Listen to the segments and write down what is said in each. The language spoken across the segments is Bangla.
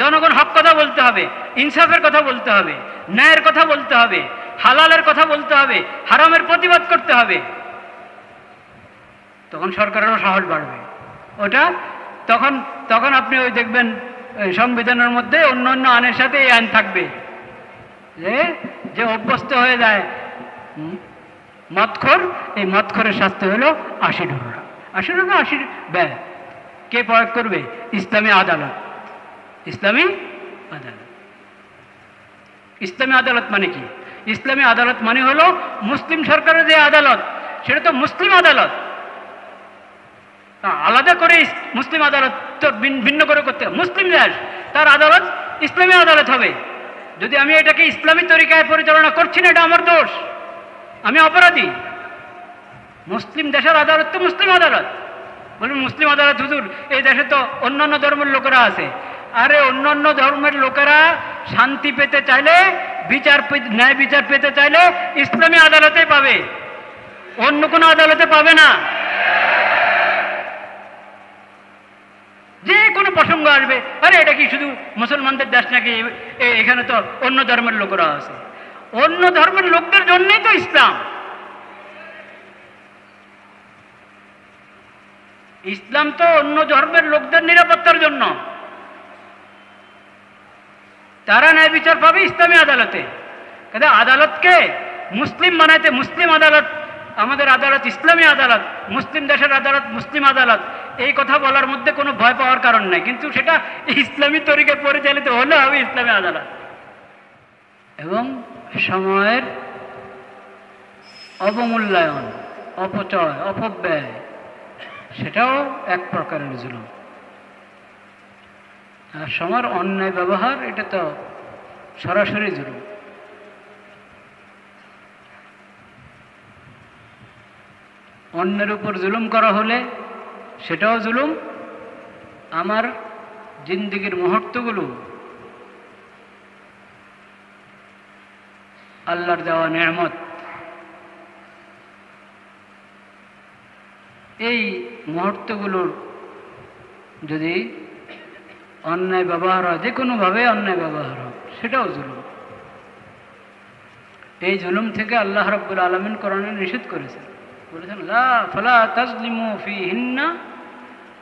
জনগণ হক কথা বলতে হবে, ইনসাফের কথা বলতে হবে, ন্যায়ের কথা বলতে হবে, হালালের কথা বলতে হবে, হারামের প্রতিবাদ করতে হবে। তখন সরকারেরও সাহস বাড়বে। ওটা তখন তখন আপনি ওই দেখবেন সংবিধানের মধ্যে অন্য অন্য আইনের সাথে এই আইন থাকবে যে যে অভ্যস্ত হয়ে যায় মদখোর, এই মদখোরের শাস্তি হলো 80 টাকা। 80 টাকা 80 ব্যয় কে প্রয়োগ করবে? ইসলামী আদালত। ইসলামী আদালত, ইসলামী আদালত মানে কি? ইসলামী আদালত মানে হলো মুসলিম সরকারের যে আদালত, সেটা তো মুসলিম আদালত। আলাদা করে মুসলিম আদালত তো ভিন্ন করে করতে হবে। মুসলিম দেশ, তার আদালত ইসলামী আদালত হবে। যদি আমি এটাকে ইসলামী তরিকায় পরিচালনা করছি না, এটা আমার দোষ, আমি অপরাধী। মুসলিম দেশের আদালত তো মুসলিম আদালত। বলুন মুসলিম আদালত হুজুর, এই দেশে তো অন্যান্য ধর্মের লোকেরা আছে। আরে অন্যান্য ধর্মের লোকেরা শান্তি পেতে চাইলে, ন্যায় বিচার পেতে চাইলে ইসলামী আদালতে পাবে, অন্য কোনো আদালতে পাবে না। যে কোনো প্রসঙ্গ আসবে, আরে এটা কি শুধু মুসলমানদের দেশ নাকি, এখানে তো অন্য ধর্মের লোকেরা আছে। অন্য ধর্মের লোকদের জন্যই তো ইসলাম। ইসলাম তো অন্য ধর্মের লোকদের নিরাপত্তার জন্য। তারা ন্যায় বিচার পাবে ইসলামী আদালতে। কিন্তু আদালতকে মুসলিম বানাইতে, মুসলিম আদালত, আমাদের আদালত ইসলামী আদালত, মুসলিম দেশের আদালত মুসলিম আদালত, এই কথা বলার মধ্যে কোনো ভয় পাওয়ার কারণ নেই। কিন্তু সেটা ইসলামী তরিকায় পরিচালিত হলে হবে ইসলামী আদালত। এবং সময়ের অবমূল্যায়ন, অপচয়, অপব্যয়, সেটাও এক প্রকারের জুলুম। আর সময়ের অন্যায় ব্যবহার, এটা তো সরাসরি জুলুম। অন্যের উপর জুলুম করা হলে সেটাও জুলুম। আমার জিন্দেগির মুহূর্তগুলো আল্লাহর দেওয়া নেয়ামত, এই মুহূর্তগুলোর যদি অন্যায় ব্যবহার হয়, যে কোনোভাবে অন্যায় ব্যবহার হয়, সেটাও জুলুম। এই জুলুম থেকে আল্লাহ রাব্বুল আলামিন কোরআনে নিষেধ করেছেন, বলেছেন লা ফালা তাজলিমু ফীহিন্না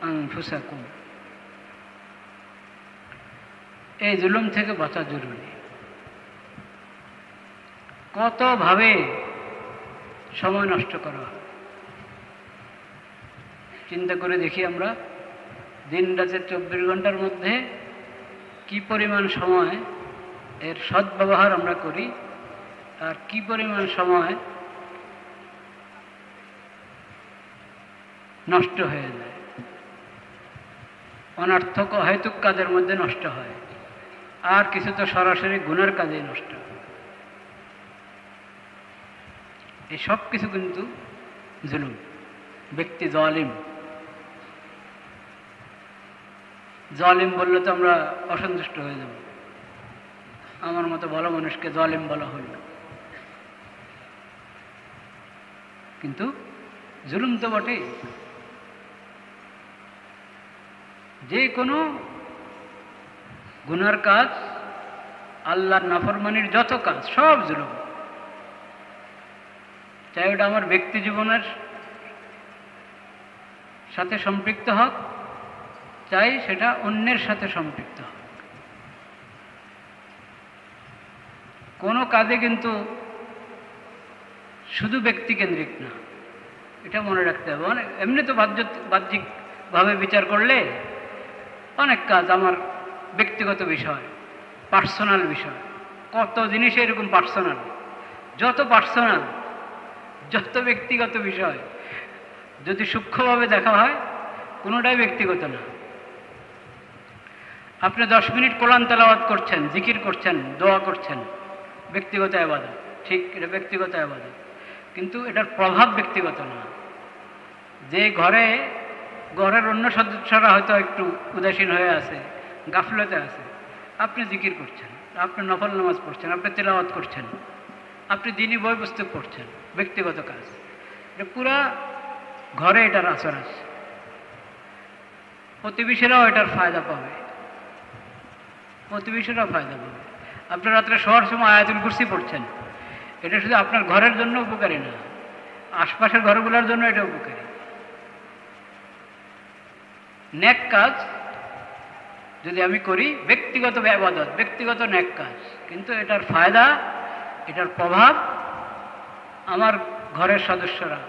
আনফুসাকুম। এই জুলুম থেকে বাঁচা জরুরি। কতভাবে সময় নষ্ট করা হয় চিন্তা করে দেখি। আমরা দিন রাতের 24 ঘন্টার মধ্যে কি পরিমাণ সময় এর সদ্ব্যবহার আমরা করি, আর কি পরিমাণ সময় নষ্ট হয়ে যায়, অনর্থক অহেতুক কাজের মধ্যে নষ্ট হয়। আর কিছু তো সরাসরি গুনার কাজে নষ্ট হয়। এই সব কিছু কিন্তু জুলুম। ব্যক্তি জালিম, জালিম বললে তো আমরা অসন্তুষ্ট হয়ে যাব। আমার মতো ভালো মানুষকে জালিম বলা হইল, কিন্তু জুলুম তো বটেই। যে কোনো গুনার কাজ, আল্লাহর নাফরমানির যত কাজ, সব জুলুম। চাই ওটা আমার ব্যক্তি জীবনের সাথে সম্পৃক্ত হোক, চাই সেটা অন্যের সাথে সম্পৃক্ত হোক। কোনো কাজে কিন্তু শুধু ব্যক্তিকেন্দ্রিক না, এটা মনে রাখতে হবে। অনেক এমনি তো বাহ্যিকভাবে বিচার করলে অনেক কাজ আমার ব্যক্তিগত বিষয়, পার্সোনাল বিষয়। কত জিনিস এরকম পার্সোনাল, যত ব্যক্তিগত বিষয় যদি সূক্ষ্মভাবে দেখা হয়, কোনোটাই ব্যক্তিগত না। আপনি 10 মিনিট কোরআন তেলাওয়াত করছেন, জিকির করছেন, দোয়া করছেন, ব্যক্তিগত ইবাদত, ঠিক, এটা ব্যক্তিগত ইবাদত, কিন্তু এটার প্রভাব ব্যক্তিগত না। যে ঘরের অন্য সদস্যরা হয়তো একটু উদাসীন হয়ে আছে, গাফলতে আছে, আপনি জিকির করছেন, আপনি নফল নামাজ পড়ছেন, আপনি তেলাওয়াত করছেন, আপনি দ্বীনি বই পুস্তক পড়ছেন, ব্যক্তিগত কাজ। এটা পুরা ঘরে এটার আসর আছে, প্রতিবেশীরাও এটার ফায়দা পাবে। প্রতিবেশীরা ফায়দা পাবে। আপনার রাত্রে শোয়ার সময় আয়াতুল কুরসি পড়ছেন, এটা শুধু আপনার ঘরের জন্য উপকারী না, আশপাশের ঘরগুলোর জন্য এটা উপকারী। নেক কাজ যদি আমি করি, ব্যক্তিগত ইবাদত, ব্যক্তিগত নেক কাজ, কিন্তু এটার ফায়দা, এটার প্রভাব আমার ঘরের সদস্যরা,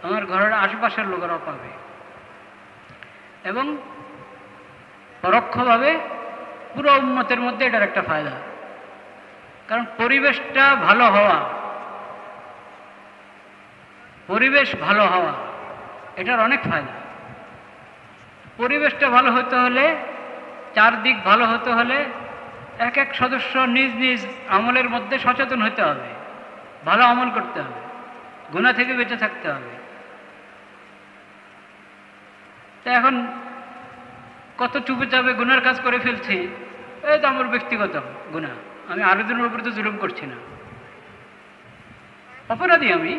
আমার ঘরের আশেপাশের লোকেরাও পাবে, এবং পরোক্ষভাবে পুরো উম্মতের মধ্যে এটার একটা ফায়দা। কারণ পরিবেশটা ভালো হওয়া, পরিবেশ ভালো হওয়া এটার অনেক ফায়দা। পরিবেশটা ভালো হতে হলে, চারদিক ভালো হতে হলে এক এক সদস্য নিজ নিজ আমলের মধ্যে সচেতন হতে হবে, ভালো আমল করতে হবে, গুনাহ থেকে বেঁচে থাকতে হবে। তা এখন কত চুপে চাপে গুনার কাজ করে ফেলছি, এই তো আমার ব্যক্তিগত গুনাহ, আমি আরেকজনের উপরে তো জুলুম করছি না, অপরাধী, আমি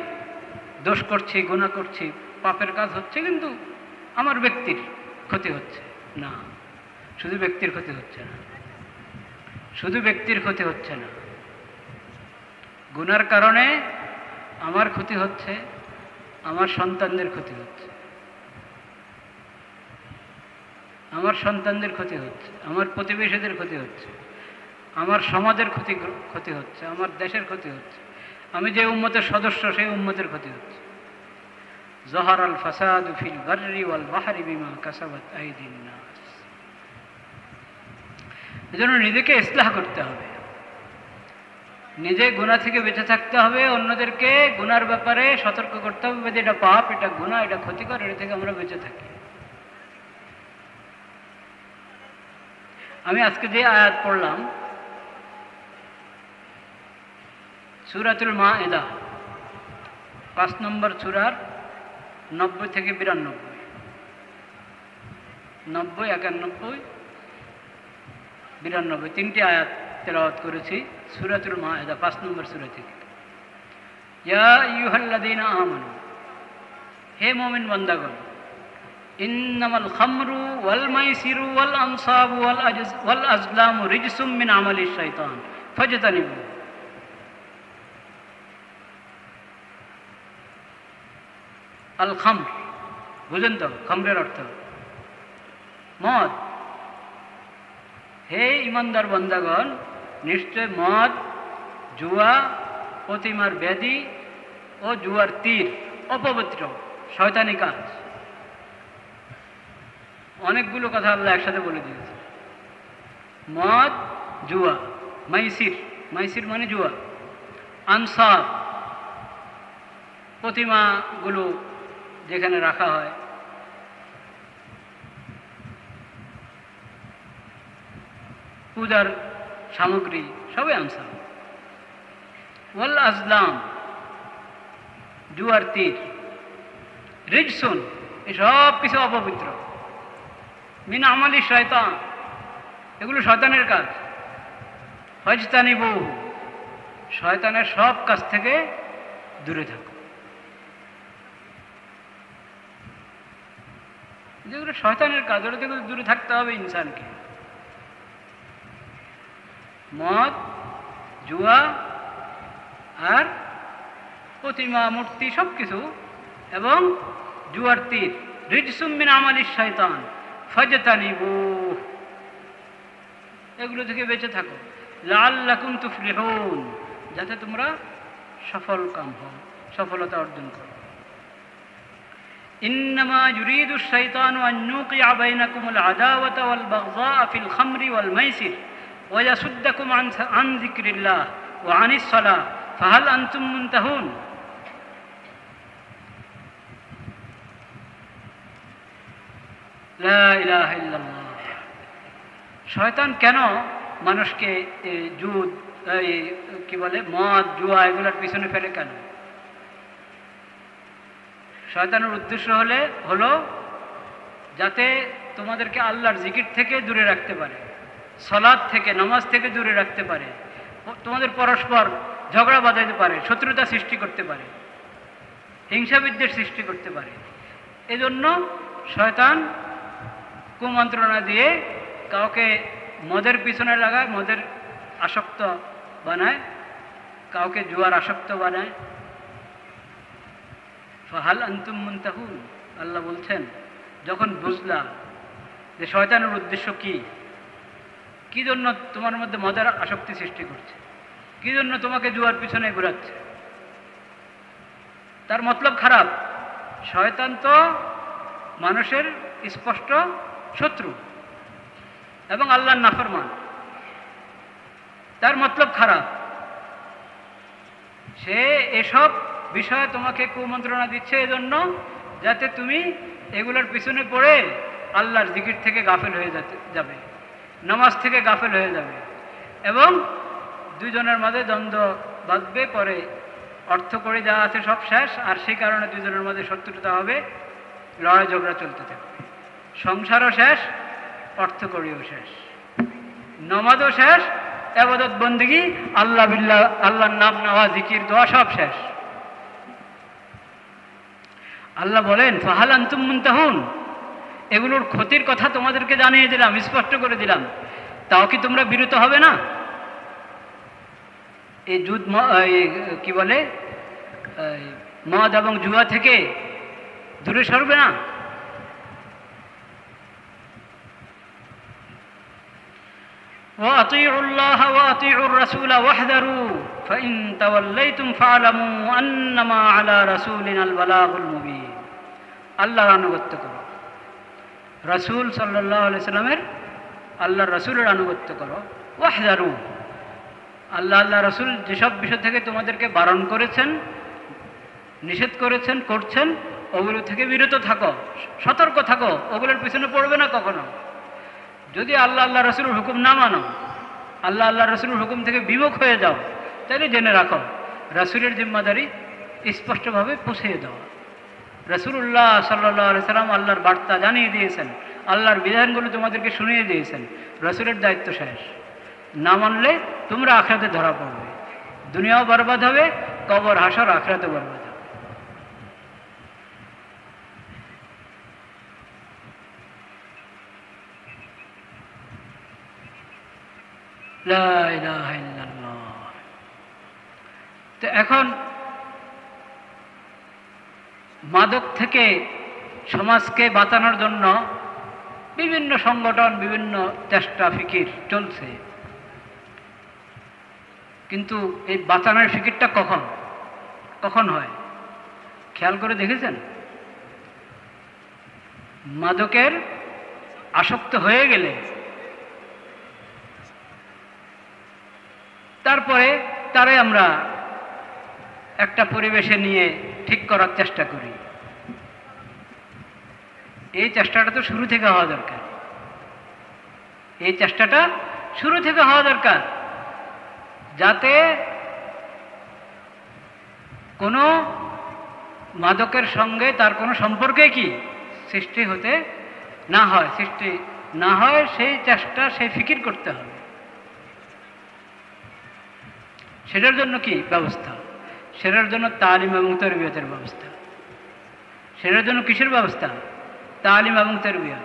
দোষ করছি, গুনাহ করছি, পাপের কাজ হচ্ছে, কিন্তু আমার ব্যক্তির ক্ষতি হচ্ছে না। শুধু ব্যক্তির ক্ষতি হচ্ছে না, শুধু ব্যক্তির ক্ষতি হচ্ছে না, গুনার কারণে আমার ক্ষতি হচ্ছে, আমার সন্তানদের ক্ষতি হচ্ছে, আমার সন্তানদের ক্ষতি হচ্ছে, আমার প্রতিবেশীদের ক্ষতি হচ্ছে, আমার সমাজের ক্ষতি হচ্ছে, আমার দেশের ক্ষতি হচ্ছে, আমি যে উম্মতের সদস্য সেই উম্মতের ক্ষতি হচ্ছে। যহারাল ফাসাদু ফিল বাররি ওয়াল বাহরি বিমা কাসাবাত আইদিন নাস। এজন্য নিজেকে ইসলাহ করতে হবে, নিজে গুনাহ থেকে বেঁচে থাকতে হবে, অন্যদেরকে গুনার ব্যাপারে সতর্ক করতে হবে যে এটা পাপ, এটা গুনাহ, এটা ক্ষতিকর, এটা থেকে আমরা বেঁচে থাকি। আমি আজকে যে আয়াত পড়লাম সূরাতুল মাইদা 5 নম্বর সূরার 90 থেকে 92, 90, 91, 92 তিনটি আয়াত তেলাওয়াত করেছি সূরাতুল মাইদা 5 নম্বর সূরা থেকে। ইয়া আইয়ুহাল্লাযীনা আমানু, হে মুমিন বান্দাগণ, ইন্নামাল খামরু ওয়াল মাইসিরু ওয়াল আনসাবু ওয়াল আজলামু রিজসুম মিন আমালিশ শাইতান ফাজতানিবু। আল খামর বুঝেন তো, খামরের অর্থ মদ। হে ইমানদার বান্দাগণ, নিশ্চয় মদ, জুয়া, প্রতিমার ব্যাধি ও জুয়ার তীর অপবিত্র, শয়তানি কাজ। অনেকগুলো কথা আল্লাহ একসাথে বলে দিয়েছে। মদ, জুয়া, মাইসির, মাইসির মানে জুয়া, আনসাব প্রতিমাগুলো যেখানে রাখা হয়, পূজার সামগ্রী, সবই আনসাব। ওয়াল আজলাম জুয়ার তীর, রিজসুন এসব কিছু অপবিত্র, মিন আমালি শয়তান এগুলো শয়তানের কাজ। ফাজতানিবু শয়তানের সব কাজ থেকে দূরে থাকো। যেগুলো শয়তানের কাজ ওটা থেকে দূরে থাকতে হবে ইনসানকে। মদ, জুয়া আর প্রতিমা, মূর্তি সব কিছু, এবং জুয়ার তীর, রিজসুম মিন আমালিশ শয়তান ফাজতানিবু এগুলো থেকে বেঁচে থাকো। লাআল্লাকুম তুফলিহুন যাতে তোমরা সফল কাম হও, সফলতা অর্জন করো। ইন্নামা ইউরিদু শাইতানু আন ইউকিআ বাইনাকুমুল আদাওয়াতা ওয়াল বাগযা ফিল খামরি ওয়াল মাইসির ওয়া ইয়াসুদ্দাকুম আন যিকরিল্লাহ ওয়া আনিস সালাহ ফাহাল আনতুম মুনতাহুন। লা ইলাহা ইল্লাল্লাহ। শয়তান কেন মানুষকে জুদ, কি বলে, মদ, জুয়া এগুলোর পিছনে ফেলে কেন? শয়তানের উদ্দেশ্য হলো যাতে তোমাদেরকে আল্লাহর জিকির থেকে দূরে রাখতে পারে, সালাত থেকে, নামাজ থেকে দূরে রাখতে পারে, তোমাদের পরস্পর ঝগড়া বাঁধাইতে পারে, শত্রুতা সৃষ্টি করতে পারে, হিংসা বিদ্বেষ সৃষ্টি করতে পারে। এজন্য শয়তান কুমন্ত্রণা দিয়ে কাউকে মদের পিছনে লাগায়, মদের আসক্ত বানায়, কাউকে জুয়ার আসক্ত বানায়। ফাহাল আনতুম মুনতাহুন, আল্লাহ বলছেন যখন বুঝলা যে শয়তানের উদ্দেশ্য কি, কি জন্য তোমার মধ্যে মদের আসক্তি সৃষ্টি করছে, কি জন্য তোমাকে জুয়ার পিছনে ঘুরাচ্ছে, তার মতলব খারাপ। শয়তান তো মানুষের স্পষ্ট শত্রু এবং আল্লাহর নাফরমান, তার মতলব খারাপ। সে এসব বিষয়ে তোমাকে কুমন্ত্রণা দিচ্ছে এজন্য যাতে তুমি এগুলোর পিছনে পড়ে আল্লাহর জিকির থেকে গাফেল হয়ে যাবে, নামাজ থেকে গাফেল হয়ে যাবে, এবং দুজনের মাঝে দ্বন্দ্ব বাঁধবে। পরে অর্থ করে যা আছে সব শেষ, আর সেই কারণে দুজনের মধ্যে শত্রুতা হবে, লড়াই ঝগড়া চলতে থাকবে। সংসারও শেষ, অর্থ করিও শেষ, নামাজও শেষ, ইবাদত বন্দেগী আল্লাহ বিল্লাহ, আল্লাহর নাম নেওয়া, জিকির দোয়া সব শেষ। আল্লাহ বলেন ফাহাল আনতুম মুনতাহুন, এগুলোর ক্ষতির কথা তোমাদেরকে জানিয়ে দিলাম, স্পষ্ট করে দিলাম, তাও কি তোমরা বিরত হবে না? এই কি বলে মদ এবং জুয়া থেকে দূরে সরবে না? وأطيعوا الله وأطيعوا الرسول واحذروا فإن توليتم فاعلموا أنما على رسولنا البلاغ المبين। আল্লাহর আনুগত্য করো, রাসূল সাল্লাল্লাহু আলাইহি সাল্লামের, আল্লাহর রাসূলের আনুগত্য করো। ওয়াহদারু, আল্লাহ রাসূল যেসব বিষয় থেকে তোমাদেরকে বারণ করেছেন, নিষেধ করেছেন, করছেন, ওগুলো থেকে বিরত থাকো, সতর্ক থাকো, ওগুলোর পিছনে পড়বে না কখনো। যদি আল্লাহ রসুলের হুকুম না মানো, আল্লাহ রসুলের হুকুম থেকে বিমুখ হয়ে যাও, তাহলে জেনে রাখো রাসূলের জিম্মাদারি স্পষ্টভাবে পৌঁছিয়ে দেওয়া। রাসূলুল্লাহ সাল্লাল্লাহু আলাইহি সাল্লাম আল্লাহর বার্তা জানিয়ে দিয়েছেন, আল্লাহর বিধানগুলো তোমাদেরকে শুনিয়ে দিয়েছেন, রাসূলের দায়িত্ব শেষ। না মানলে তোমরা আখিরাতে ধরা পড়বে, দুনিয়াও বরবাদ হবে, কবর হাসর আখিরাতেও বরবাদ হবে। লা ইলাহা ইল্লাল্লাহ। তো এখন মাদক থেকে সমাজকে বাঁচানোর জন্য বিভিন্ন সংগঠন, বিভিন্ন চেষ্টা ফিকির চলছে, কিন্তু এই বাঁচানোর ফিকিরটা কখন কখন হয় খেয়াল করে দেখেছেন? মাদকের আসক্ত হয়ে গেলে তারপরে তারে আমরা একটা পরিবেশে নিয়ে ঠিক করার চেষ্টা করি। এই চেষ্টাটা তো শুরু থেকে হওয়া দরকার, এই চেষ্টাটা শুরু থেকে হওয়া দরকার, যাতে কোনো মাদকের সঙ্গে তার কোনো সম্পর্কে কি সৃষ্টি হতে না হয়, সৃষ্টি না হয় সেই চেষ্টা, সেই ফিকির করতে হবে। সেটার জন্য কি ব্যবস্থা? সেটার জন্য তালিম এবং তরবিয়তের ব্যবস্থা। সেটার জন্য কিসের ব্যবস্থা? তালিম এবং তরবিয়ত,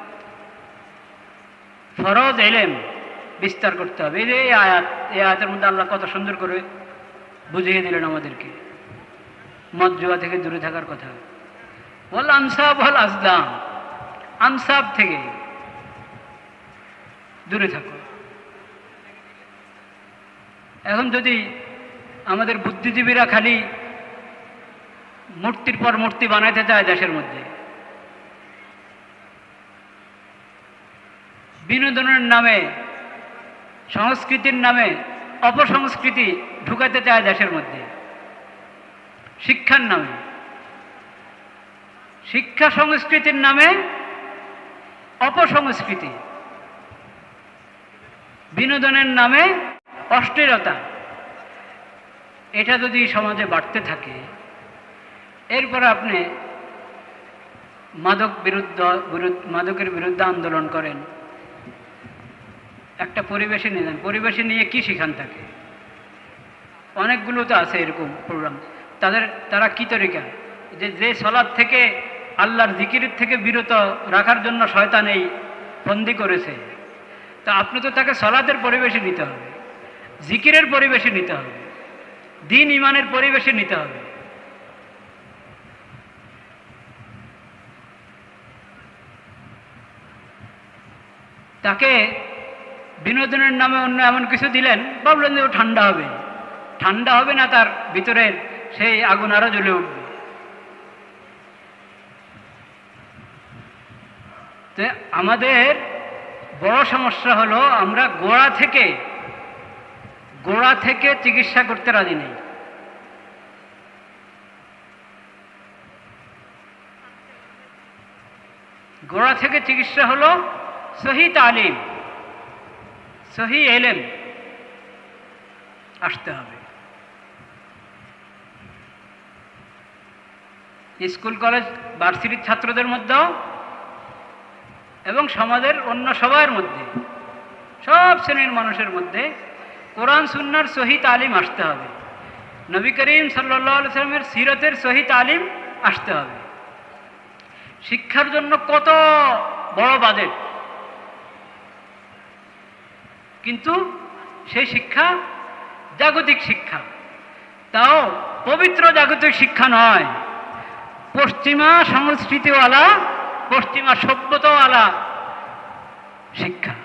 ফরজ ইলম বিস্তার করতে হবে। এই যে এই আয়াতের মধ্যে আল্লাহ কত সুন্দর করে বুঝিয়ে দিলেন আমাদেরকে মদ জুয়া থেকে দূরে থাকার কথা। ওয়াল আনসাব ওয়াল আজলাম, আনসাব থেকে দূরে থাকো। এখন যদি আমাদের বুদ্ধিজীবীরা খালি মূর্তির পর মূর্তি বানাইতে চায় দেশের মধ্যে, বিনোদনের নামে, সংস্কৃতির নামে অপসংস্কৃতি ঢুকাতে চায় দেশের মধ্যে, শিক্ষার নামে, শিক্ষা সংস্কৃতির নামে অপসংস্কৃতি, বিনোদনের নামে অশ্লীলতা, এটা যদি সমাজে বাড়তে থাকে, এরপর আপনি মাদকের বিরুদ্ধে আন্দোলন করেন, একটা পরিবেশে নিয়ে যান, পরিবেশে নিয়ে কি শিখান থাকে? অনেকগুলো তো আছে এরকম প্রোগ্রাম। তারা কি তরিকা, যে সলাৎ থেকে, আল্লাহর জিকিরের থেকে বিরত রাখার জন্য শয়তান এই বন্দি করেছে, তা আপনি তো তাকে সলাতের পরিবেশে নিতে হবে, জিকিরের পরিবেশে নিতে হবে, দ্বীন ইমানের পরিবেশে নিতে হবে। তাকে বিনোদনের নামে অন্য এমন কিছু দিলেন, ভাবলেন যে ও ঠান্ডা হবে। ঠান্ডা হবে না, তার ভিতরের সেই আগুন আরো জ্বলে উঠবে। তো আমাদের বড় সমস্যা হলো আমরা গোড়া থেকে চিকিৎসা করতে রাজি নেই। গোড়া থেকে চিকিৎসা হলো সহি তালিম, সহি এলেম আসতে হবে। স্কুল কলেজ ভার্সিটির ছাত্রদের মধ্যেও এবং সমাজের অন্য সবার মধ্যে, সব শ্রেণীর মানুষের মধ্যে কোরআন সুন্নাহর সহি তালিম আসতে হবে। নবী করিম সাল্লাল্লাহু আলাইহি ওয়াসাল্লামের সিরতের সহি তালিম আসতে হবে। শিক্ষার জন্য কত বড় বাজেট, কিন্তু সেই শিক্ষা জাগতিক শিক্ষা, তাও পবিত্র জাগতিক শিক্ষা নয়, পশ্চিমা সংস্কৃতিওয়ালা, পশ্চিমা সভ্যতাওয়ালা শিক্ষা।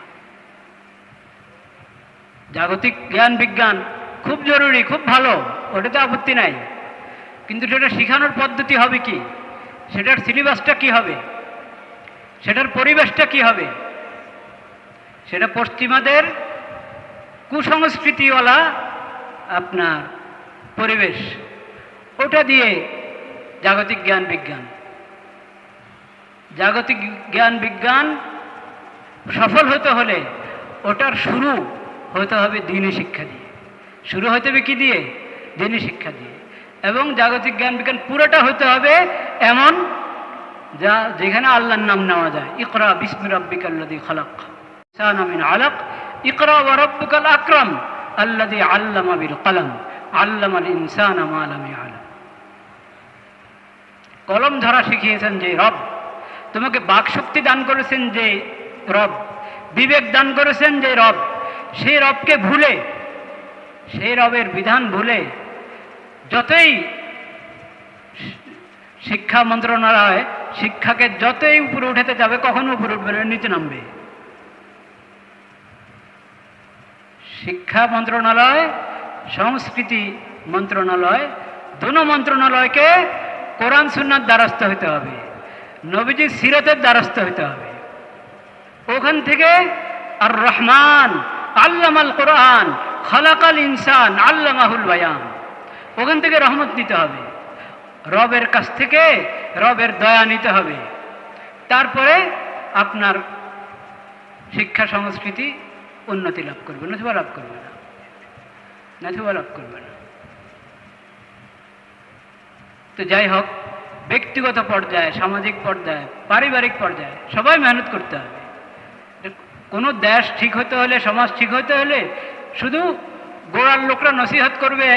জাগতিক জ্ঞান বিজ্ঞান খুব জরুরি, খুব ভালো, ওটাতে আপত্তি নাই, কিন্তু সেটা শেখানোর পদ্ধতি হবে কি, সেটার সিলেবাসটা কি হবে, সেটার পরিবেশটা কি হবে, সেটা পশ্চিমাদের কুসংস্কৃতিওয়ালা আপনার পরিবেশ, ওটা দিয়ে জাগতিক জ্ঞান বিজ্ঞান, জাগতিক জ্ঞান বিজ্ঞান সফল হতে হলে ওটার শুরু হতে হবে দ্বীনি শিক্ষা দিয়ে, শুরু হতে হবে কি দিয়ে, দ্বীনি শিক্ষা দিয়ে। এবং জাগতিক জ্ঞান বিজ্ঞান পুরোটা হতে হবে এমন যা যেখানে আল্লাহর নাম নেওয়া যায়। ইকরা বিসমি রাব্বিকাল্লাযী খালাক ইনসানা মিন আলাক ইকরা ওয়া রাব্বুকাল আকরাম আল্লাযী আল্লামা বিল কলম আল্লামাল ইনসানা মা লাম ইয়ালাম। কলম ধরা শিখিয়েছেন যে রব, তোমাকে বাকশক্তি দান করেছেন যে রব, বিবেক দান করেছেন যে রব, সেই রবকে ভুলে, সেই রবের বিধান ভুলে যতই শিক্ষা মন্ত্রণালয় শিক্ষাকে যতই উপরে উঠাতে যাবে, কখনো উপরে উঠবে না, নিচে নামবে। শিক্ষা মন্ত্রণালয়, সংস্কৃতি মন্ত্রণালয়, দোনো মন্ত্রণালয়কে কোরআন সুন্নাহর দ্বারস্থ হতে হবে, নবীজির সিরাতের দ্বারস্থ হতে হবে। ওখান থেকে আর রহমান আল্লামাল কোরআন খালাকাল ইনসান আল্লামাহুল বায়ান, ওখান থেকে রহমত নিতে হবে, রবের কাছ থেকে রবের দয়া নিতে হবে। তারপরে আপনার শিক্ষা সংস্কৃতি উন্নতি লাভ করবে, নতুবা লাভ করবে না, নতুবা লাভ করবে না। তো যাই হোক, ব্যক্তিগত পর্যায়ে, সামাজিক পর্যায়ে, পারিবারিক পর্যায়ে সবাই মেহনত করতে হবে। কোনো দেশ ঠিক হতে হলে, সমাজ ঠিক হতে হলে শুধু গোড়ার লোকরা নসিহত করবে,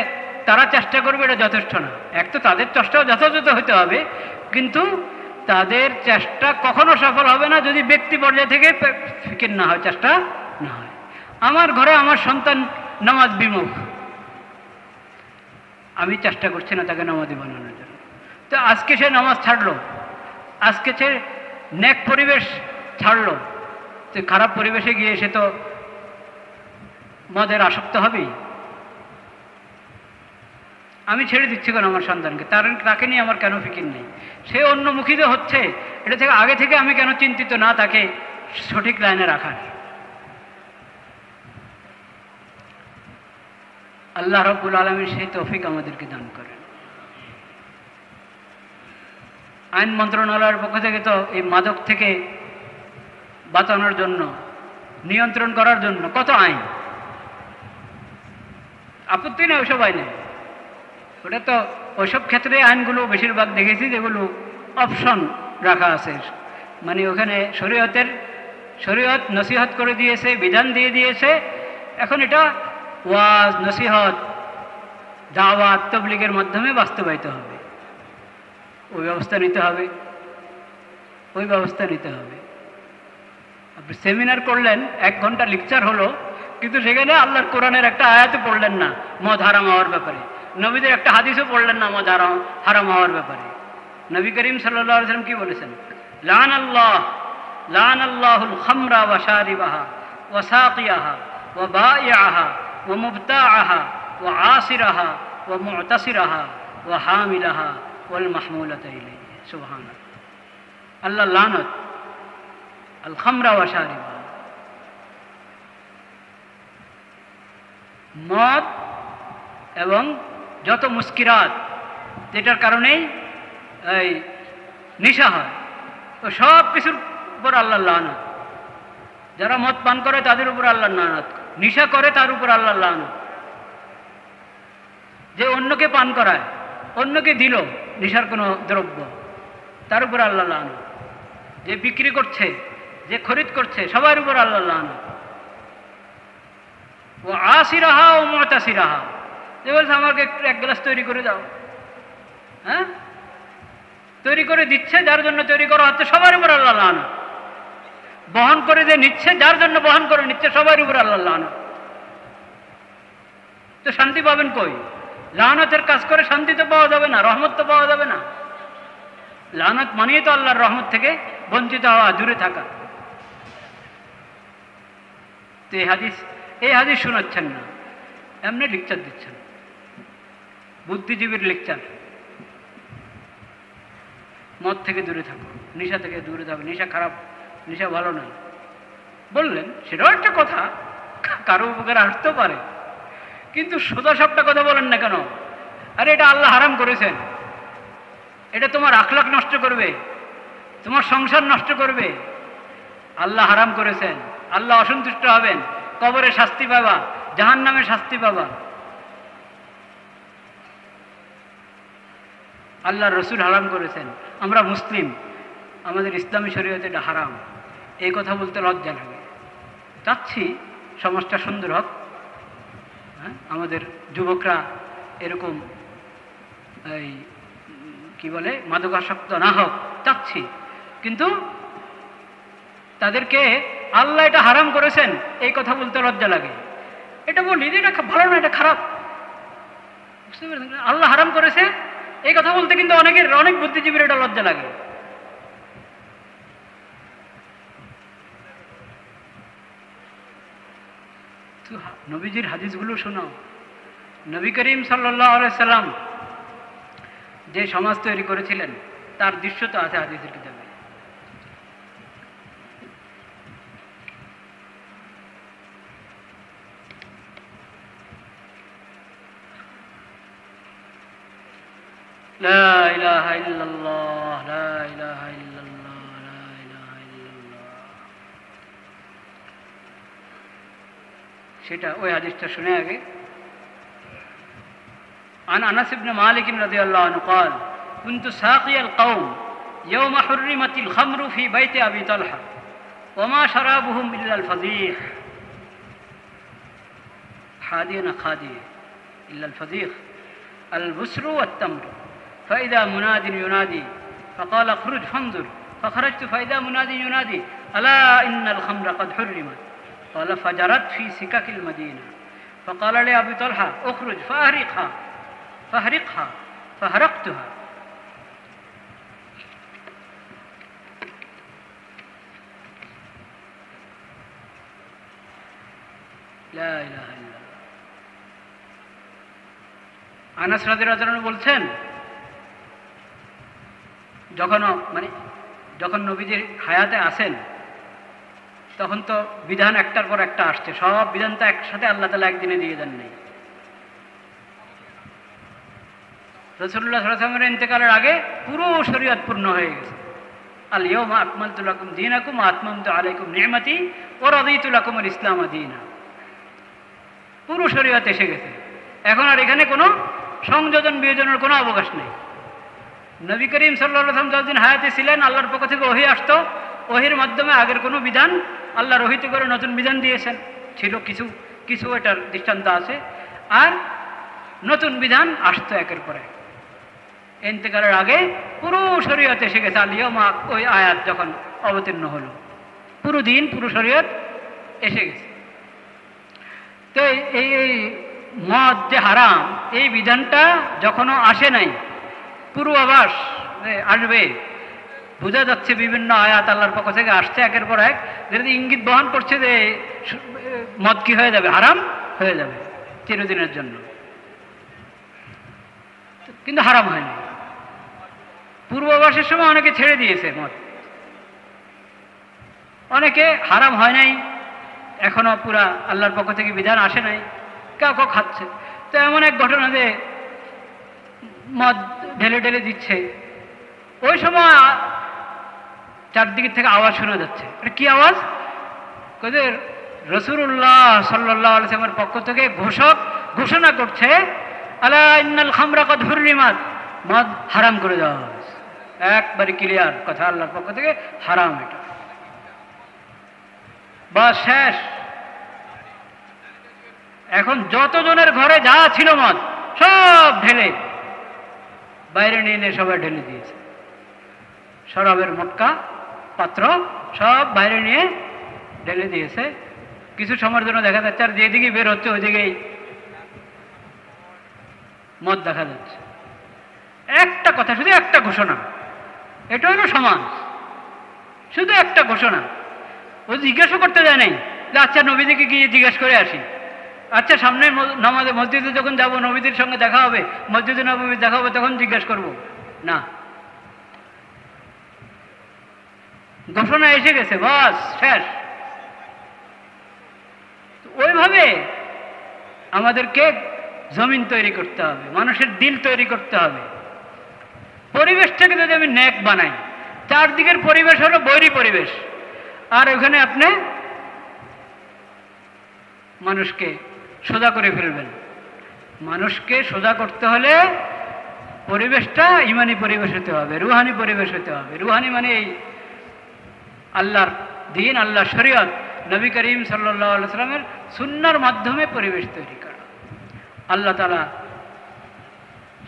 তারা চেষ্টা করবে, এটা যথেষ্ট না। এক তো তাদের চেষ্টাও যথাযথ হতে হবে, কিন্তু তাদের চেষ্টা কখনো সফল হবে না যদি ব্যক্তি পর্যায় থেকে ফিকির না হয়, চেষ্টা না হয়। আমার ঘরে আমার সন্তান নামাজ বিমুখ, আমি চেষ্টা করছি না তাকে নামাজি বানানোর জন্য, তো আজকে সে নামাজ ছাড়লো, আজকে সে নেক পরিবেশ ছাড়লো, তো খারাপ পরিবেশে গিয়ে সে তো মদের আসক্ত হবেই। আমি ছেড়ে দিচ্ছি কেন আমার সন্তানকে, তাকে নিয়ে আমার কেন ফিকির নেই, সে অন্যমুখী তো হচ্ছে, এটা থেকে আগে থেকে আমি কেন চিন্তিত না তাকে সঠিক লাইনে রাখার। আল্লাহ রাব্বুল আলামিন সেই তৌফিক আমাদেরকে দান করেন। আইন মন্ত্রণালয়ের পক্ষ থেকে তো এই মাদক থেকে বাঁচানোর জন্য, নিয়ন্ত্রণ করার জন্য কত আইন, আপত্তি নেই ওইসব আইনে, ওটা তো ওইসব ক্ষেত্রে আইনগুলো বেশিরভাগ দেখেছি যেগুলো অপশন রাখা আছে, মানে ওখানে শরীয়ত নসিহত করে দিয়েছে, বিধান দিয়ে দিয়েছে, এখন এটা ওয়াজ, নসিহত, দাওয়াত, তাবলীগের মাধ্যমে বাস্তবায়িত হবে। ওই ব্যবস্থা নিতে হবে, ওই ব্যবস্থা নিতে হবে। আপনি সেমিনার করলেন, 1 ঘন্টা লেকচার হলো, কিন্তু সেখানে আল্লাহর কোরআনের একটা আয়াতও পড়লেন না মদ হারাম হওয়ার ব্যাপারে, নবীদের একটা হাদিসও পড়লেন না মদ হারাম হওয়ার ব্যাপারে। নবী করিম সাল্লাল্লাহু আলাইহি ওয়াসাল্লাম কি বলেছেন? লান আল্লাহুল খামরা ওয়া শারিবাহা ওয়া সাকিয়াহা ওয়া বাইআহা ওয়া মুবতাআহা ওয়া আসিরাহা ওয়া মু'তাসিরাহা ওয়া হামিলাহা ওয়াল মাহমুলাতা ইলাইহি। সুবহানাল্লাহ। আল্লাহ লানত আল খামরা ওয়া শারিবাহা, মদ এবং যত মুস্কিরাত যেটার কারণেই এই নেশা হয়, তো সব কিছুর উপর আল্লাহ লানত। যারা মদ পান করে তাদের উপর আল্লাহ লানত, নেশা করে তার উপর আল্লাহ লানত, যে অন্যকে পান করায়, অন্যকে দিল নেশার কোনো দ্রব্য, তার উপর আল্লাহ লানত, যে বিক্রি করছে, যে খরিদ করছে, সবার উপর আল্লাহ লানত। ও আসিরাহা ও মুতাসিরাহা, যে বলছে আমাকে একটু 1 গ্লাস তৈরি করে দাও, হ্যাঁ, তৈরি করে দিচ্ছে, যার জন্য তৈরি করা হচ্ছে, সবার উপর আল্লাহ লানত। বহন করে যে নিচ্ছে, যার জন্য বহন করে নিচ্ছে, সবার উপর আল্লাহ লানত। তো শান্তি পাবেন কই? লানতের কাজ করে শান্তি তো পাওয়া যাবে না, রহমত তো পাওয়া যাবে না। লানত মানিয়ে তো আল্লাহর রহমত থেকে বঞ্চিত হওয়া, দূরে থাকা। তো এই হাদিস শোনাচ্ছেন না, এমনি লেকচার দিচ্ছেন, বুদ্ধিজীবীর লেকচার। মদ থেকে দূরে থাকো, নেশা থেকে দূরে থাকো, নেশা খারাপ, নেশা ভালো না বললেন, সেটাও একটা কথা, কারো উপকার আসতেও পারে, কিন্তু সোজা সবটা কথা বলেন না কেন? আরে এটা আল্লাহ হারাম করেছেন, এটা তোমার আখলাক নষ্ট করবে, তোমার সংসার নষ্ট করবে। আল্লাহ হারাম করেছেন, আল্লাহ অসন্তুষ্ট হবেন, কবরে শাস্তি পাবা, জাহান্নামে শাস্তি পাবা। আল্লাহর রসুল হারাম করেছেন, আমরা মুসলিম, আমাদের ইসলামী শরীয়তে এটা হারাম, এই কথা বলতে লজ্জা লাগে। চাচ্ছি সমাজটা সুন্দর হোক, হ্যাঁ, আমাদের যুবকরা এরকম এই কি বলে মাদকাসক্ত না হোক, চাচ্ছি, কিন্তু তাদেরকে আল্লাহ এটা হারাম করেছেন এই কথা বলতে লজ্জা লাগে। এটা বলি যে এটা ভালো না, এটা খারাপ, বুঝতে পেরেছেন? আল্লাহ হারাম করেছে এই কথা বলতে কিন্তু অনেক বুদ্ধিজীবীর এটা লজ্জা লাগে। নবীজির হাদিসগুলো শোনো। নবী করিম সাল্লাল্লাহু আলাইহি সাল্লাম যে সমাজ তৈরি করেছিলেন তার দৃশ্য তো আছে হাদিসের কিতাবে। লা ইলাহা ইল্লাল্লাহ, লা ইলাহা ইল্লাল্লাহ, লা ইলাহা ইল্লাল্লাহ। সেটা ওই হাদিসটা শুনে আগে। عن أنس بن مالك رضي الله عنه قال كنت ساقي القوم يوم حرمت الخمر في بيت أبي طلحة وما شرابهم إلا الفضيخ حاديا خاديا إلا الفضيخ البسر والتمر فإذا مناد ينادي فقال اخرج فانظر فخرجت فإذا مناد ينادي ألا إن الخمر قد حرمت قال فجرت في سكك المدينة فقال لأبي طلحة اخرج فأهرقها فهرقتها لا إله إلا الله। আনাস রাদিয়াল্লাহু আনহু বলছেন, যখন নবীজি হায়াতে আসেন তখন তো বিধান একটার পর একটা আসছে, সব বিধান তো একসাথে আল্লাহ তাআলা একদিনে দিয়ে দেন নাই। রাসূলুল্লাহ সাল্লাল্লাহু আলাইহি ওয়াসাল্লামের ইন্তেকালের আগে পুরো শরীয়ত পূর্ণ হয়ে গেছে। আল ইয়াউমা আকমালতু লাকুম দীনাকুম ওয়া আতমামতু আলাইকুম নি'মাতি ওয়া রাদিতু লাকুমুল ইসলাম দীনা। পুরো শরীয়ত এসে গেছে, এখন আর এখানে কোনো সংযোজন বিয়োজনের কোনো অবকাশ নেই। নবী করিম সাল্লাল্লাহু আলাইহি ওয়াসাল্লাম যতদিন হায়াতে ছিলেন আল্লাহর পক্ষ থেকে ওহী আসতো, ওহীর মাধ্যমে আগের কোনো বিধান আল্লাহ রহিত করে নতুন বিধান দিয়েছেন, ছিল কিছু কিছু এটার দৃষ্টান্ত আছে, আর নতুন বিধান আসতো একের পরে। ইন্তেকালের আগে পুরো শরীয়ত এসে গেছে, আল ইয়াউমা ওই আয়াত যখন অবতীর্ণ হলো। পুরো দিন পুরো শরীয়ত এসে গেছে। তো এই মদ যে হারাম, এই বিধানটা যখনও আসে নাই, পূর্বাভাস আসবে, বোঝা যাচ্ছে বিভিন্ন আয়াত আল্লাহর পক্ষ থেকে আসছে একের পর এক, যেটা ইঙ্গিত বহন করছে যে মদ কি হয়ে যাবে, হারাম হয়ে যাবে চিরদিনের জন্য। কিন্তু হারাম হয়নি। পূর্বাভাসের সময় অনেকে ছেড়ে দিয়েছে মদ, অনেকে হারাম হয় নাই, এখনো পুরা আল্লাহর পক্ষ থেকে বিধান আসে নাই, কেউ কেউ খাচ্ছে। তো এমন এক ঘটনা যে মদ ঢেলে ঢেলে দিচ্ছে, ওই সময় চারদিক থেকে আওয়াজ শোনা যাচ্ছে। এটা কি আওয়াজ? ওদের রাসূলুল্লাহ সাল্লাল্লাহু আলাইহি ওয়াসাল্লামের পক্ষ থেকে ঘোষণা করছে, আলা ইন্নাল খামরা কদ হুররিমাত, মদ হারাম করে দেওয়া হয়েছে। একবারে ক্লিয়ার কথা, আল্লাহর পক্ষ থেকে হারাম এটা। বাস শেষ। এখন যতজনের ঘরে যা ছিল মদ সব ঢেলে বাইরে নিয়ে এনে সবাই ঢেলে দিয়েছে। শরাবের মটকা পাত্র সব বাইরে নিয়ে ঢেলে দিয়েছে। কিছু সময়ের জন্য দেখা যাচ্ছে, আর যেদিকে বের হচ্ছে ওইদিকেই মদ দেখা যাচ্ছে। একটা কথা, শুধু একটা ঘোষণা, এটা হলো সমাজ, শুধু একটা ঘোষণা। ও জিজ্ঞাসা করতে যায় নাই যে আচ্ছা নবীদিকে গিয়ে জিজ্ঞেস করে আসি, আচ্ছা সামনে নামাজে মসজিদে যখন যাব নবীদের সঙ্গে দেখা হবে, মসজিদে নবীর দেখা হবে, তখন জিজ্ঞেস করব না। ঘোষণা এসে গেছে, বাস শেষ। ওইভাবে আমাদেরকে জমিন তৈরি করতে হবে, মানুষের দিল তৈরি করতে হবে। পরিবেশটাকে যদি আমি নেক বানাই, চারদিকের পরিবেশ হলো বৈরী পরিবেশ, আর ওখানে আপনি মানুষকে সোজা করে ফেলবেন। মানুষকে সোজা করতে হলে পরিবেশটা ইমানি পরিবেশ হতে হবে, রুহানি পরিবেশ হতে হবে। রুহানি মানে এই আল্লাহর দিন, আল্লাহর শরীয়ত, নবী করিম সাল্লাল্লাহু আলাইহি ওয়াসাল্লামের সুন্নাহর মাধ্যমে পরিবেশ তৈরি করা। আল্লাহ তাআলা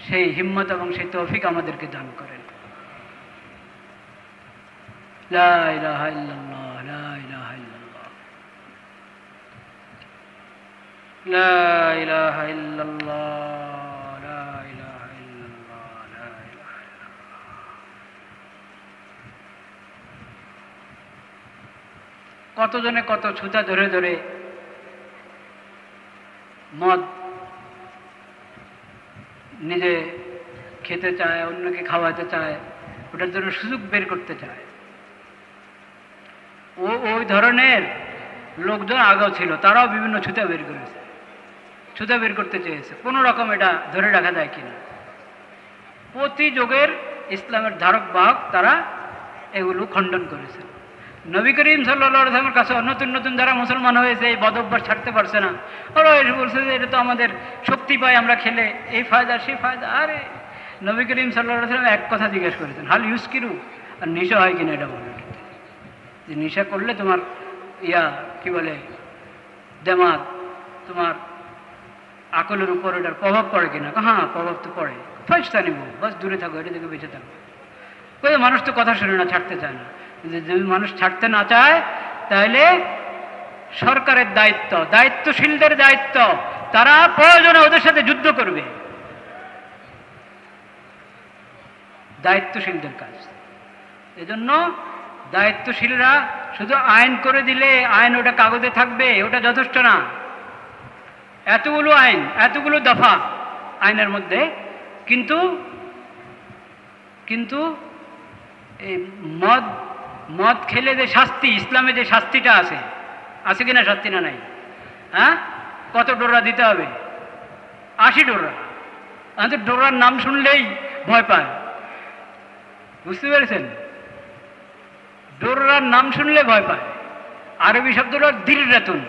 সেই হিম্মত এবং সেই তৌফিক আমাদেরকে দান করেন। লা ইলাহা ইল্লাল্লাহ, লা ইলাহা ইল্লাল্লাহ, লা ইলাহা ইল্লাল্লাহ, লা ইলাহা ইল্লাল্লাহ, লা ইলাহা ইল্লাল্লাহ। কতজনে কত ছুতা ধরে ধরে মদ নিজে খেতে চায়, অন্যকে খাওয়াতে চায়, ওটার জন্য সুযোগ বের করতে চায়। ওই ধরনের লোকজন আগেও ছিল, তারাও বিভিন্ন ছুতা বের করেছে, ছুতা বের করতে চেয়েছে। কোনো রকম এটা ধরে রাখা যায় কিনা। প্রতি যুগের ইসলামের ধারক বাহক তারা এগুলো খণ্ডন করেছে। নবী করিম সাল্লাল্লাহু আলাইহি ওয়াসাল্লামের কাছে নতুন নতুন যারা মুসলমান হয়েছে, এই বদ অভ্যাস ছাড়তে পারছে না, ওরা এসে বলছে যে এটা তো আমাদের শক্তি পায় আমরা খেলে, এই ফায়দা সেই ফায়দা। আরে নবী করিম সাল্লাল্লাহু আলাইহি ওয়াসাল্লাম এক কথা জিজ্ঞেস করেছেন, হাল ইউসকিরু, আর নেশা হয় কিনা এটা বলে, যে নেশা করলে তোমার কি বলে দেমাগ, তোমার আকলের উপর এটার প্রভাব পড়ে কিনা? হ্যাঁ প্রভাব তো পড়ে। ফাইসটা নিব, বাস দূরে থাকো, এটা থেকে বেঁচে থাকো। মানুষ তো কথা শুনে না, ছাড়তে চায় না। যদি মানুষ ছাড়তে না চায়, তাহলে সরকারের দায়িত্ব, দায়িত্বশীলদের দায়িত্ব, তারা প্রয়োজনে ওদের সাথে যুদ্ধ করবে, দায়িত্বশীলদের কাজ। এজন্য দায়িত্বশীলরা শুধু আইন করে দিলে আইন ওটা কাগজে থাকবে, ওটা যথেষ্ট না। এতগুলো আইন, এতগুলো দফা আইনের মধ্যে, কিন্তু এই মদ খেলে যে শাস্তি, ইসলামে যে শাস্তিটা আছে কিনা? শাস্তি না নাই? হ্যাঁ, কত ডোরা দিতে হবে? 80 ডোরা। আমাদের ডোরার নাম শুনলেই ভয় পায়, বুঝতে পেরেছেন? ডোরার নাম শুনলে ভয় পায়। আরবি শব্দটা দিররাতুন।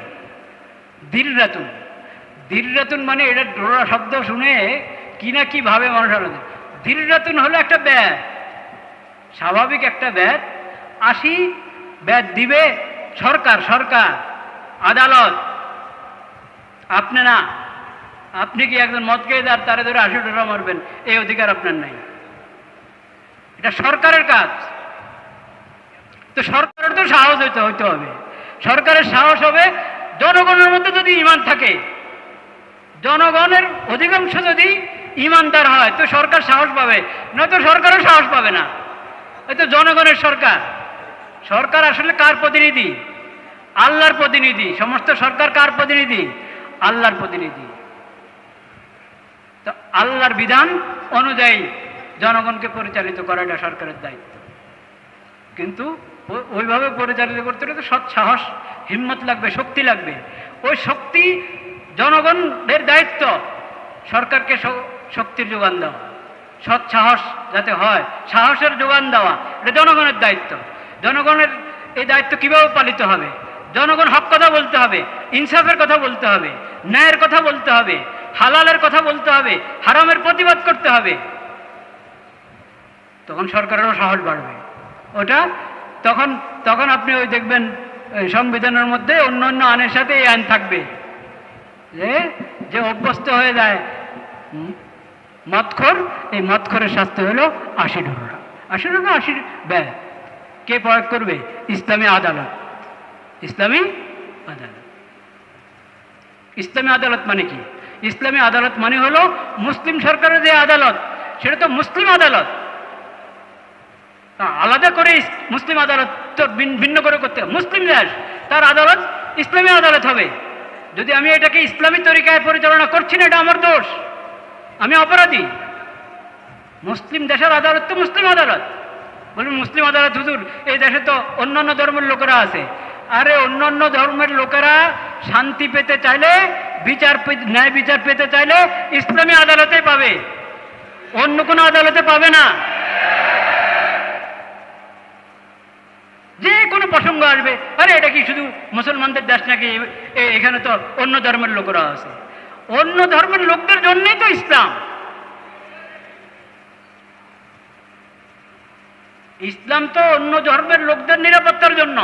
দিররাতুন, দিররাতুন মানে এটা ডোরা শব্দ শুনে কি না কি ভাবে মানুষ আলাদা। দিররাতুন হলো একটা ব্যাধ, স্বাভাবিক একটা ব্যাধ। 80 ব্যাধ দিবে সরকার, আদালত, আপনি না। আপনি কি একজন মদ খেয়ে তারে ধরে 80 ডোরা মারবেন, এই অধিকার আপনার নাই। এটা সরকারের কাজ। তো সরকারের তো সাহস হইতে হবে। সরকারের সাহস হবে জনগণের মধ্যে যদি ঈমান থাকে, জনগণের অধিকাংশ যদি ঈমানদার হয় তো সরকার সাহস পাবে, নয়তো সরকারও সাহস পাবে না। এই তো জনগণের সরকার। সরকার আসলে কার প্রতিনিধি? আল্লাহর প্রতিনিধি। সমস্ত সরকার কার প্রতিনিধি? আল্লাহর প্রতিনিধি। তো আল্লাহর বিধান অনুযায়ী জনগণকে পরিচালিত করাটা সরকারের দায়িত্ব। কিন্তু ওইভাবে পরিচালিত করতে হলে তো সৎ সাহস, হিম্মত লাগবে, শক্তি লাগবে। ওই শক্তি জনগণের দায়িত্ব সরকারকে শক্তির যোগান দেওয়া, সৎ সাহস যাতে হয়, সাহসের যোগান দেওয়া, এটা জনগণের দায়িত্ব। জনগণের এই দায়িত্ব কিভাবে পালিত হবে? জনগণ হক কথা বলতে হবে, ইনসাফের কথা বলতে হবে, ন্যায়ের কথা বলতে হবে, হালালের কথা বলতে হবে, হারামের প্রতিবাদ করতে হবে। তখন সরকারেরও সাহস বাড়বে। ওটা তখন তখন আপনি ওই দেখবেন সংবিধানের মধ্যে অন্য অন্য আইনের সাথে এই আইন থাকবে যে অভ্যস্ত হয়ে যায় মদখোর, এই মদখোরের শাস্তি হলো 80 ডলার। 80 ডলার 80 ব্যয় কে প্রয়োগ করবে? ইসলামী আদালত। ইসলামী আদালত। ইসলামী আদালত মানে কি? ইসলামী আদালত মানে হলো মুসলিম সরকারের যে আদালত, সেটা তো মুসলিম আদালত। আলাদা করে মুসলিম আদালত তো ভিন্ন করে করতে, মুসলিম দেশ তার আদালত ইসলামী আদালত হবে। যদি আমি এটাকে ইসলামী তরিকায় পরিচালনা করছি না, এটা আমার দোষ, আমি অপরাধী। মুসলিম দেশের আদালত তো মুসলিম আদালত। বলুন মুসলিম আদালত হুজুর, এই দেশে তো অন্যান্য ধর্মের লোকেরা আছে। আরে অন্যান্য ধর্মের লোকেরা শান্তি পেতে চাইলে, ন্যায় বিচার পেতে চাইলে ইসলামী আদালতে পাবে, অন্য কোনো আদালতে পাবে না। যে কোনো প্রসঙ্গ আসবে, আরে এটা কি শুধু মুসলমানদের দেশ নাকি, এখানে তো অন্য ধর্মের লোকেরা আছে। অন্য ধর্মের লোকদের জন্যই তো ইসলাম। ইসলাম তো অন্য ধর্মের লোকদের নিরাপত্তার জন্য।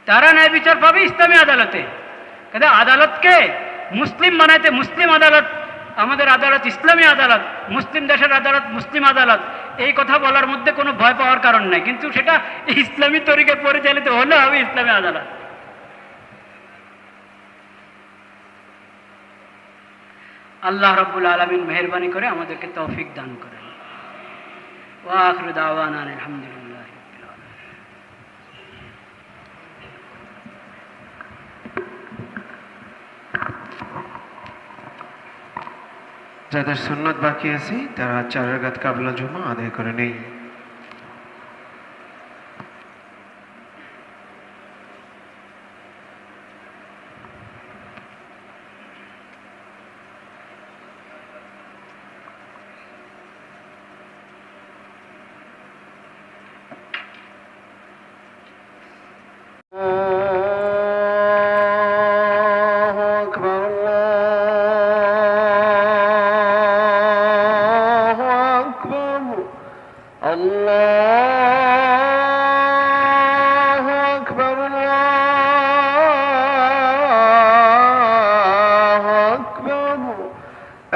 তারা ন্যায় বিচার পাবে ইসলামী আদালতে। কিন্তু আদালতকে মুসলিম বানাইতে, মুসলিম আদালত, আমাদের আদালত ইসলামী আদালত, মুসলিম দেশের আদালত মুসলিম আদালত, এই কথা বলার মধ্যে কোনো ভয় পাওয়ার কারণ নাই। কিন্তু সেটা ইসলামী তরিকায় পরিচালিত হলে হবে ইসলামী আদালত। আল্লাহ রাব্বুল আলামিন মেহেরবানি করে আমাদেরকে তৌফিক দান করেন। ওয়া আখিরু দাওয়ানা আলহামদুলিল্লাহ। যাদের সুন্নত বাকি আছে তারা 4 রাকাত কাবলা জুমা আদায় করে নেই।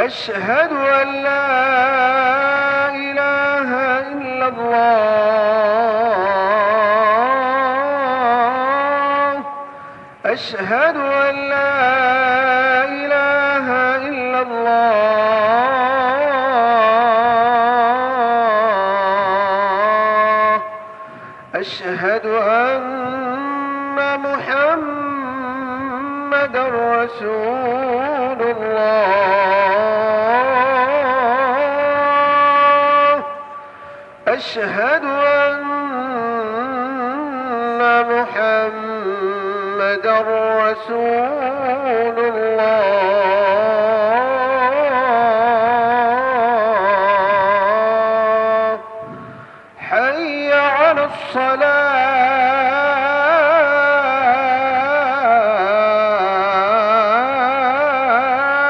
أشهد أن لا إله إلا الله أشهد أن لا إله إلا الله أشهد أن محمد رسول الله أشهد أن محمدا رسول الله حي على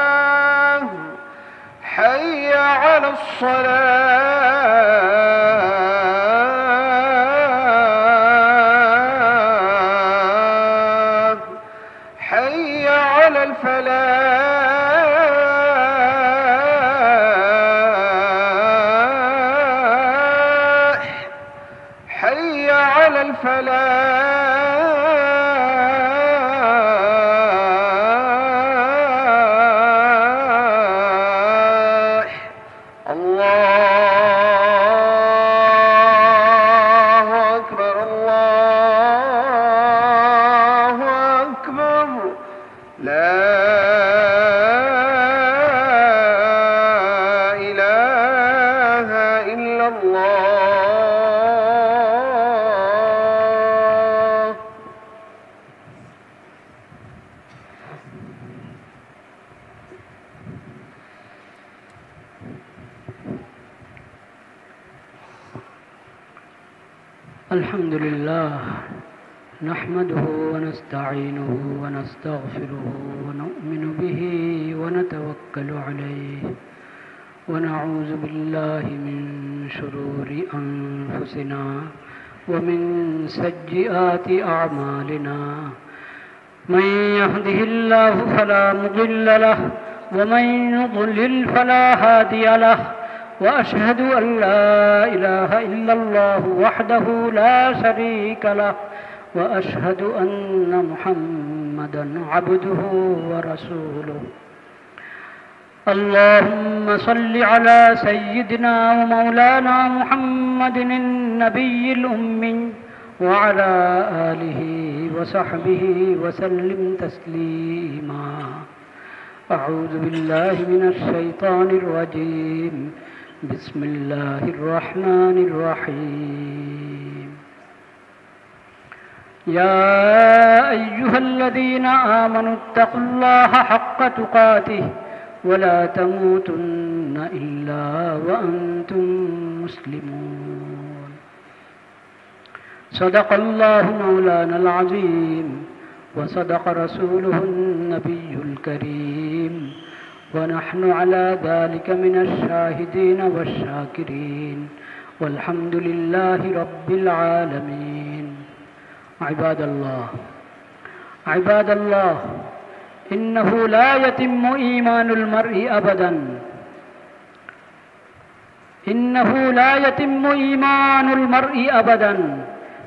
الصلاة حي على الصلاة حي على الفلاح لا إله إلا الله. الحمد لله نحمده ونستعينه ونستغفره ونؤمن به ونتوكل عليه ونعوذ بالله من شرور أنفسنا ومن سيئات أعمالنا من يهده الله فلا مضل له ومن يضلل فلا هادي له وأشهد أن لا إله إلا الله وحده لا شريك له وأشهد أن محمدا عبده ورسوله. اللهم صل على سيدنا ومولانا محمد النبي الأمي وعلى آله وصحبه وسلم تسليما. أعوذ بالله من الشيطان الرجيم. بسم الله الرحمن الرحيم. يا أيها الذين آمنوا اتقوا الله حق تقاته ولا تموتن إلا وأنتم مسلمون. صدق الله مولانا العظيم وصدق رسوله النبي الكريم ونحن على ذلك من الشاهدين والشاكرين والحمد لله رب العالمين. عباد الله إنه لا يتم إيمان المرء أبدا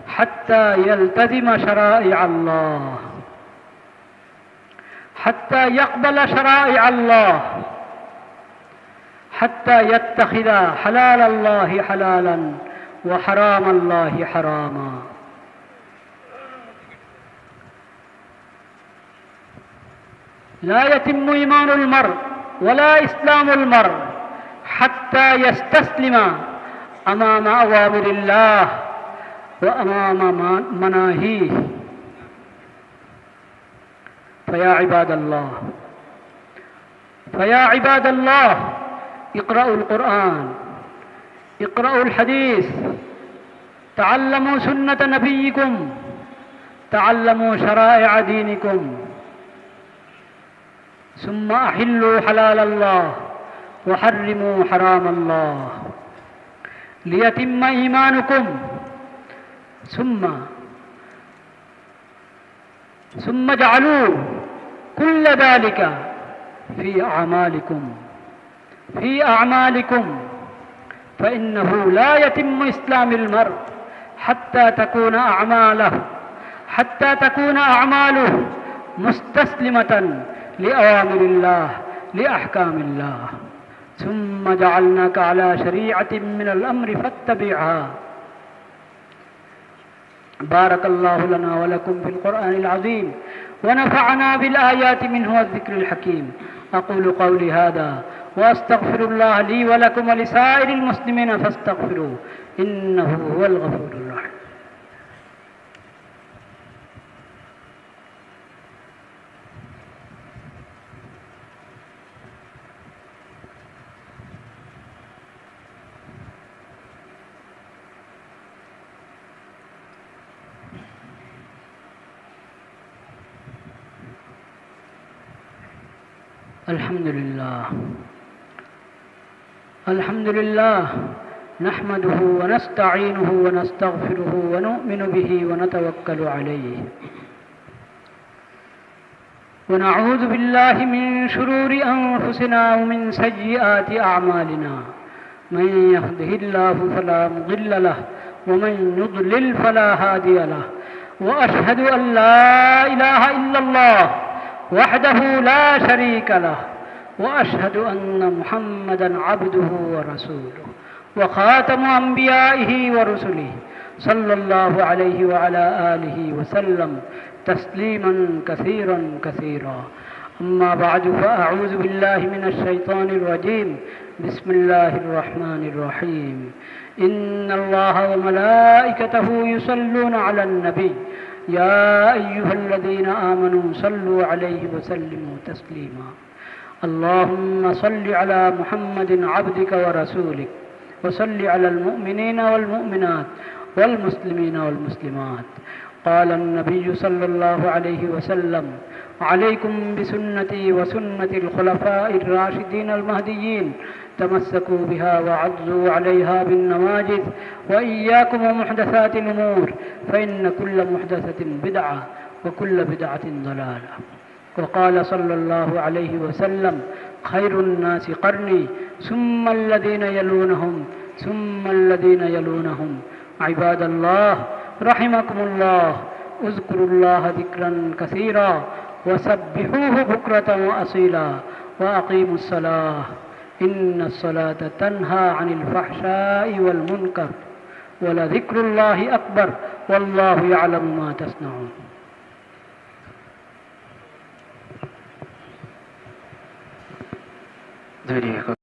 حتى يلتزم شرائع الله، حتى يقبل شرائع الله، حتى يتخذ حلال الله حلالا وحرام الله حراما. لا يتم إيمان المرء ولا إسلام المرء حتى يستسلم أمام أوامر الله وأمام مناهيه. فيا عباد الله اقرأوا القرآن، اقرأوا الحديث، تعلموا سنة نبيكم، تعلموا شرائع دينكم، ثم أحلوا حلال الله وحرموا حرام الله ليتم إيمانكم، ثم اجعلوا كل ذلك في أعمالكم فإنه لا يتم إسلام المرء حتى تكون أعماله مستسلمة لأوامر الله لأحكام الله. ثم جعلناك على شريعة من الأمر فاتبعها. بارك الله لنا ولكم في القرآن العظيم ونفعنا بالآيات منه والذكر الحكيم. أقول قولي هذا وأستغفر الله لي ولكم ولسائر المسلمين فاستغفروه إنه هو الغفور الرحيم. الحمد لله نحمده ونستعينه ونستغفره ونؤمن به ونتوكل عليه ونعوذ بالله من شرور أنفسنا ومن سيئات أعمالنا. من يهده الله فلا مضل له ومن يضلل فلا هادي له. وأشهد أن لا إله إلا الله وحده لا شريك له وأشهد أن محمدا عبده ورسوله وخاتم أنبيائه ورسله صلى الله عليه وعلى آله وسلم تسليما كثيرا كثيرا. أما بعد فأعوذ بالله من الشيطان الرجيم. بسم الله الرحمن الرحيم. إن الله وملائكته يصلون على النبي يا أيها الذين آمنوا صلوا عليه وسلموا تسليما. اللهم صل على محمد عبدك ورسولك وصل على المؤمنين والمؤمنات والمسلمين والمسلمات. قال النبي صلى الله عليه وسلم: عليكم بسنتي وسنة الخلفاء الراشدين المهديين، تمسكوا بها وعضوا عليها بالنواجذ، وإياكم ومحدثات الأمور، فإن كل محدثة بدعة وكل بدعة ضلالة. وقال صلى الله عليه وسلم: خير الناس قرني ثم الذين يلونهم ثم الذين يلونهم. عباد الله رحمكم الله، اذكروا الله ذكرا كثيرا وسبحوه بكرة وأصيلا وأقيموا الصلاة إن الصلاة تنهى عن الفحشاء والمنكر ولذكر الله أكبر والله يعلم ما تصنعون. ধন্যবাদ।